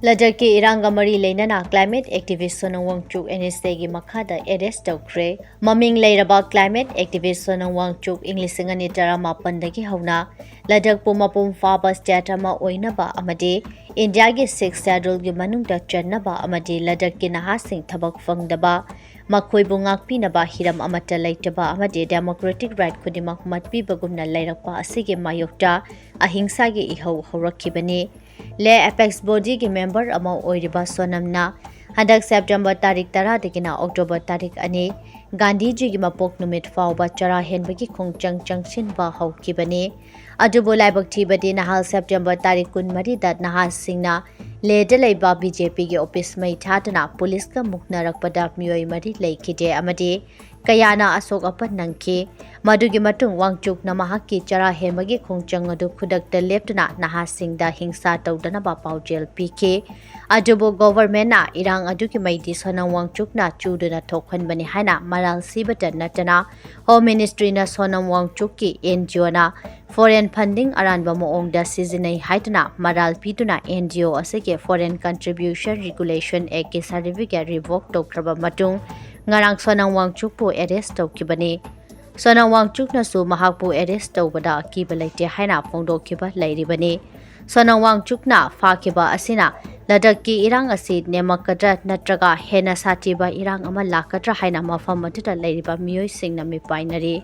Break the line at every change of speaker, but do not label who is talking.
Ladakh ki erang mari leinana climate activist Sonam Wangchuk NSA gi makha da arrest toukre maming leiraba climate activist Sonam Wangchuk English ngani tarama pandagi hauna Ladakh pumapum faba state ama oinaba amade India gi 6 schedule gi manungda channaba amade Ladakh ki nahasing thabak fangdaba makhoi bungak pinaba hiram amata leitaba amade democratic right khudimak matpi bagumna leirakpa asige mayokta ahingsa gi ihau horakhibani Le Apex Body ki member ama oiriba Sonamna Hadak September tarik tara dikina October tarik ani Gandhi ji ki mapok numit fauba chara henbagi khongchang changsin ba haukibani adubo laibak thibadi nahal September tarik kun mari dat nahal singna le delaiba BJP ki office mai thatana police ka mukna rakpada miyoi mari leikide amadi kayana asok apan nangki madugi matung Wangchuk na mahaki chara henbagi khongchang adu khudakta leptuna nahal singda hingsa tawdana ba paujel pk adubo government na irang aduki maidi Sonam Wangchuk na chuduna thokhan bani haina maral sibata natana Home Ministry na Sonam Wangchuk ki NGO na foreign funding aranba moong da seasonai haitana maral pituna NGO asike foreign contribution regulation act ki certificate revoke tokraba matung ngarang Sonam Wangchuk po arrest tokibani Sonam Wangchuk na su mahakpu arrest tawbada kibalaite haina phongdokiba lairibani Sonam Wangchuk na fakiba asina Ladakh ki erang asi nemakadra natraga hena satiba erang ama lakadra haina mafam aduda lairiba miyoi singna mi painari